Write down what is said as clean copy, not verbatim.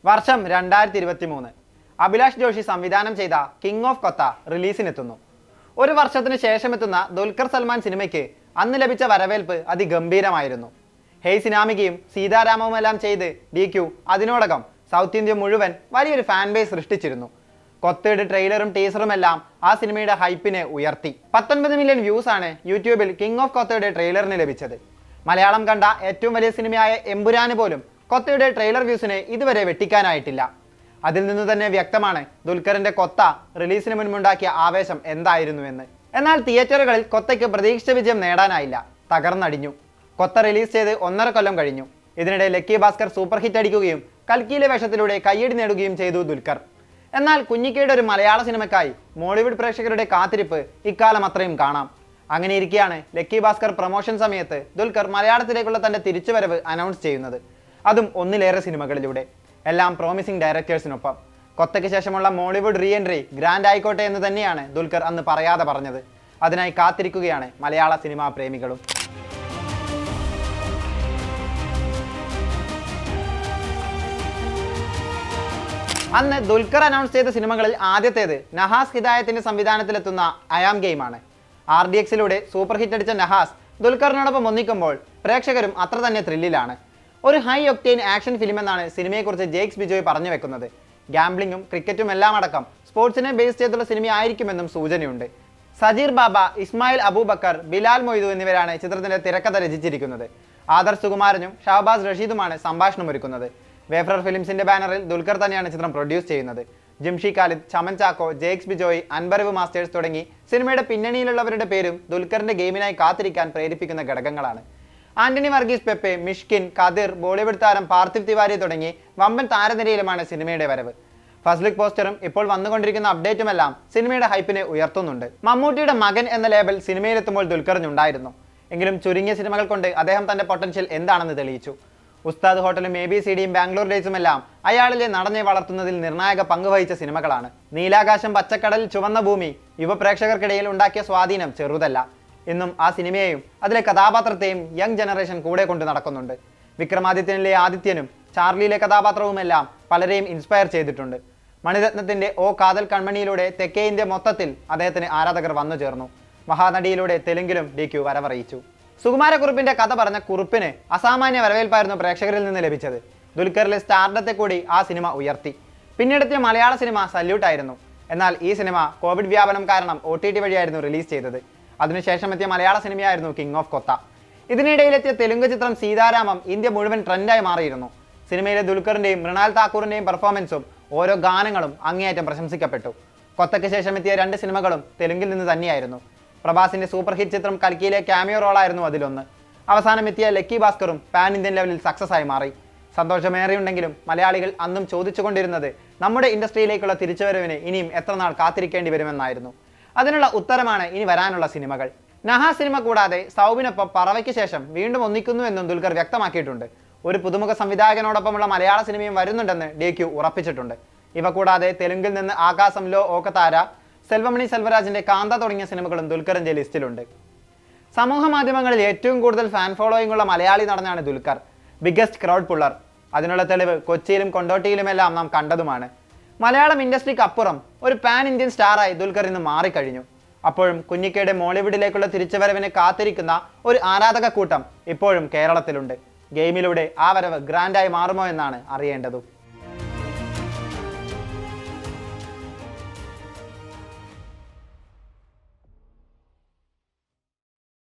വർഷം 2023. അഭിലാഷ് ജോഷി സംവിധാനം ചെയ്ത കിങ് ഓഫ് കൊത്ത റിലീസിനെത്തുന്നു. ഒരു വർഷത്തിന് ശേഷമെത്തുന്ന ദുൽഖർ സൽമാൻ സിനിമയ്ക്ക് അന്ന് ലഭിച്ച വരവേൽപ്പ് അതിഗംഭീരമായിരുന്നു. ഹേയ് സിനാമികയും സീതാരാമവുമെല്ലാം ചെയ്ത് DQ അതിനോടകം സൗത്ത് ഇന്ത്യ മുഴുവൻ വലിയൊരു ഫാൻ ബേസ് സൃഷ്ടിച്ചിരുന്നു. കൊത്തയുടെ ട്രെയിലറും ടീസറുമെല്ലാം ആ സിനിമയുടെ ഹൈപ്പിനെ ഉയർത്തി. 19 മില്യൺ വ്യൂസ് ആണ് യൂട്യൂബിൽ കിങ് ഓഫ് കൊത്തയുടെ ട്രെയിലറിന് ലഭിച്ചത്. മലയാളം കണ്ട ഏറ്റവും വലിയ സിനിമയായ എമ്പുരാന് പോലും കൊത്തയുടെ ട്രെയിലർ വ്യൂസിനെ ഇതുവരെ വെട്ടിക്കാനായിട്ടില്ല. അതിൽ നിന്ന് തന്നെ വ്യക്തമാണ് ദുൽഖറിന്റെ കൊത്ത റിലീസിന് മുൻപുണ്ടാക്കിയ ആവേശം എന്തായിരുന്നുവെന്ന്. എന്നാൽ തിയേറ്ററുകളിൽ കൊത്തയ്ക്ക് പ്രതീക്ഷിച്ച വിജയം നേടാനായില്ല, തകർന്നടിഞ്ഞു. കൊത്ത റിലീസ് ചെയ്ത് 1.5 കൊല്ലം കഴിഞ്ഞു. ഇതിനിടെ ലക്കി ഭാസ്കർ സൂപ്പർ ഹിറ്റ് അടിക്കുകയും കൽക്കിയിലെ വേഷത്തിലൂടെ കയ്യടി നേടുകയും ചെയ്തു ദുൽഖർ. എന്നാൽ കുഞ്ഞിക്കയുടെ ഒരു മലയാള സിനിമയ്ക്കായി മോളിവുഡ് പ്രേക്ഷകരുടെ കാത്തിരിപ്പ് ഇക്കാലം അത്രയും കാണാം. അങ്ങനെ ഇരിക്കെയാണ് ലക്കി ഭാസ്കർ പ്രൊമോഷൻ സമയത്ത് ദുൽഖർ മലയാളത്തിലേക്കുള്ള തന്റെ തിരിച്ചുവരവ് അനൗൺസ് ചെയ്യുന്നത്. അതും ഒന്നിലേറെ സിനിമകളിലൂടെ, എല്ലാം പ്രോമിസിംഗ് ഡയറക്ടേഴ്സിനൊപ്പം. കൊത്തയ്ക്ക് ശേഷമുള്ള മോളിവുഡ് റീ എൻട്രി ഗ്രാൻഡ് ആയിക്കോട്ടെ എന്ന് തന്നെയാണ് ദുൽഖർ അന്ന് പറയാതെ പറഞ്ഞത്. അതിനായി കാത്തിരിക്കുകയാണ് മലയാള സിനിമാ പ്രേമികളും. അന്ന് ദുൽഖർ അനൗൺസ് ചെയ്ത സിനിമകളിൽ ആദ്യത്തേത് നഹാസ് ഹിദായത്തിന്റെ സംവിധാനത്തിലെത്തുന്ന അയാം ഗെയിമാണ്. RDXിലൂടെ സൂപ്പർ ഹിറ്റ് അടിച്ച നഹാസ് ദുൽഖറിനോടൊപ്പം ഒന്നിക്കുമ്പോൾ പ്രേക്ഷകരും അത്ര തന്നെ ത്രില്ലിലാണ്. ഒരു ഹൈ ഒക്ടെയിൻ ആക്ഷൻ ഫിലിം എന്നാണ് സിനിമയെക്കുറിച്ച് ജേക്സ് ബിജോയ് പറഞ്ഞു വെക്കുന്നത്. ഗാംബ്ലിങ്ങും ക്രിക്കറ്റും എല്ലാം അടക്കം സ്പോർട്സിനെ ബേസ് ചെയ്തുള്ള സിനിമയായിരിക്കുമെന്നും സൂചനയുണ്ട്. സജീർ ബാബ, ഇസ്മായിൽ അബൂബക്കർ, ബിലാൽ മൊയ്തു എന്നിവരാണ് ചിത്രത്തിന്റെ തിരക്കഥ രചിച്ചിരിക്കുന്നത്. ആദർശ് സുകുമാരനും ഷഹബാസ് റഷീദുമാണ് സംഭാഷണം ഒരുക്കുന്നത്. വേഫ്രർ ഫിലിംസിന്റെ ബാനറിൽ ദുൽഖർ തന്നെയാണ് ചിത്രം പ്രൊഡ്യൂസ് ചെയ്യുന്നത്. ജിംഷി ഖാലിദ്, ചമൻ ചാക്കോ, ജേക്സ് ബിജോയ്, അൻബറിവ് മാസ്റ്റേഴ്സ് തുടങ്ങി സിനിമയുടെ പിന്നണിയിലുള്ളവരുടെ പേരും ദുൽഖറിന്റെ ഗെയിമിനായി കാത്തിരിക്കാൻ പ്രേരിപ്പിക്കുന്ന ഘടകങ്ങളാണ്. ആന്റണി വർഗീസ് പെപ്പെ, മിഷ്കിൻ, കദിർ, ബോളിവുഡ് താരം പാർത്ഥിവ് തിവാരി തുടങ്ങി വമ്പൻ താരനിരയിലുമാണ് സിനിമയുടെ വരവ്. ഫസ്റ്റ് ലുക്ക് പോസ്റ്ററും ഇപ്പോൾ വന്നുകൊണ്ടിരിക്കുന്ന അപ്ഡേറ്റുമെല്ലാം സിനിമയുടെ ഹൈപ്പിനെ ഉയർത്തുന്നുണ്ട്. മമ്മൂട്ടിയുടെ മകൻ എന്ന ലേബൽ സിനിമയിലെത്തുമ്പോൾ ദുൽഖറിനുണ്ടായിരുന്നു. എങ്കിലും ചുരുങ്ങിയ സിനിമകൾ കൊണ്ട് അദ്ദേഹം തന്റെ പൊട്ടൻഷ്യൽ എന്താണെന്ന് തെളിയിച്ചു. ഉസ്താദ് ഹോട്ടലും ABCDയും ബാംഗ്ലൂർ ഡേയ്സുമെല്ലാം അയാളിലെ നടനെ വളർത്തുന്നതിൽ നിർണായക പങ്ക് വഹിച്ച സിനിമകളാണ്. നീലാകാശം, പച്ചക്കടൽ, ചുവന്ന ഭൂമി യുവ പ്രേക്ഷകർക്കിടയിൽ ഉണ്ടാക്കിയ സ്വാധീനം ചെറുതല്ല. ഇന്നും ആ സിനിമയെയും അതിലെ കഥാപാത്രത്തെയും യങ് ജനറേഷൻ കൂടെ കൊണ്ട് നടക്കുന്നുണ്ട്. വിക്രമാദിത്യനിലെ ആദിത്യനും ചാർലിയിലെ കഥാപാത്രവുമെല്ലാം പലരെയും ഇൻസ്പയർ ചെയ്തിട്ടുണ്ട്. മണിരത്നത്തിന്റെ ഓ കാതൽ കൺമണിയിലൂടെ തെക്കേ ഇന്ത്യ മൊത്തത്തിൽ അദ്ദേഹത്തിന് ആരാധകർ വന്നു ചേർന്നു. മഹാനടിയിലൂടെ തെലുങ്കിലും DQ വരവറിയിച്ചു. സുകുമാരക്കുറുപ്പിന്റെ കഥ പറഞ്ഞ കുറുപ്പിന് അസാമാന്യ വരവേൽപ്പായിരുന്നു പ്രേക്ഷകരിൽ നിന്ന് ലഭിച്ചത്. ദുൽഖറിലെ സ്റ്റാർഡത്തെ കൂടി ആ സിനിമ ഉയർത്തി. പിന്നീടെത്തിയ മലയാള സിനിമ സല്യൂട്ടായിരുന്നു. എന്നാൽ ഈ സിനിമ കോവിഡ് വ്യാപനം കാരണം OTT വഴിയായിരുന്നു റിലീസ് ചെയ്തത്. അതിനുശേഷം എത്തിയ മലയാള സിനിമയായിരുന്നു കിങ് ഓഫ് കൊത്ത. ഇതിനിടയിലെത്തിയ തെലുങ്ക് ചിത്രം സീതാരാമം ഇന്ത്യ മുഴുവൻ ട്രെൻഡായി മാറിയിരുന്നു. സിനിമയിലെ ദുൽഖറിന്റെയും മൃണാൽ താക്കൂറിന്റെയും പെർഫോമൻസും ഓരോ ഗാനങ്ങളും അങ്ങേയറ്റം പ്രശംസിക്കപ്പെട്ടു. കൊത്തയ്ക്ക് ശേഷം എത്തിയ 2 സിനിമകളും തെലുങ്കിൽ നിന്ന് തന്നെയായിരുന്നു. പ്രഭാസിന്റെ സൂപ്പർ ഹിറ്റ് ചിത്രം കൽക്കിയിലെ ക്യാമിയോ റോളായിരുന്നു അതിലൊന്ന്. അവസാനം എത്തിയ ലക്കി ഭാസ്കറും പാൻ ഇന്ത്യൻ ലെവലിൽ സക്സസ് ആയി മാറി. സന്തോഷമേറെയുണ്ടെങ്കിലും മലയാളികൾ അന്നും ചോദിച്ചുകൊണ്ടിരുന്നത് നമ്മുടെ ഇൻഡസ്ട്രിയിലേക്കുള്ള തിരിച്ചുവരവിന് ഇനിയും എത്ര നാൾ കാത്തിരിക്കേണ്ടി വരുമെന്നായിരുന്നു. അതിനുള്ള ഉത്തരമാണ് ഇനി വരാനുള്ള സിനിമകൾ. നഹാ സിനിമ കൂടാതെ സൗബിനൊപ്പം പറവയ്ക്ക് ശേഷം വീണ്ടും ഒന്നിക്കുന്നു എന്നും ദുൽഖർ വ്യക്തമാക്കിയിട്ടുണ്ട്. ഒരു പുതുമുഖ സംവിധായകനോടൊപ്പമുള്ള മലയാള സിനിമയും വരുന്നുണ്ടെന്ന് DQ ഉറപ്പിച്ചിട്ടുണ്ട്. ഇവ കൂടാതെ തെലുങ്കിൽ നിന്ന് ആകാശം ലോ ഓക്കതാര, സെൽവമണി സെൽവരാജിന്റെ കാന്ത തുടങ്ങിയ സിനിമകളും ദുൽഖറിന്റെ ലിസ്റ്റിലുണ്ട്. സമൂഹ മാധ്യമങ്ങളിൽ ഏറ്റവും കൂടുതൽ ഫാൻ ഫോളോയിങ് ഉള്ള മലയാളി നടനാണ് ദുൽഖർ. Biggest crowd puller. അതിനുള്ള തെളിവ് കൊച്ചിയിലും കൊണ്ടോട്ടിയിലുമെല്ലാം നാം കണ്ടതുമാണ്. മലയാളം ഇൻഡസ്ട്രിക്ക് അപ്പുറം ഒരു പാൻ ഇന്ത്യൻ സ്റ്റാറായി ദുൽഖർ ഇന്ന് മാറിക്കഴിഞ്ഞു. അപ്പോഴും കുഞ്ഞിക്കയുടെ മോളിവുഡിലേക്കുള്ള തിരിച്ചുവരവിന് കാത്തിരിക്കുന്ന ഒരു ആരാധക കൂട്ടം ഇപ്പോഴും കേരളത്തിലുണ്ട്. ഗെയിമിലൂടെ ആ വരവ് ഗ്രാൻഡായി മാറുമോ എന്നാണ് അറിയേണ്ടതും.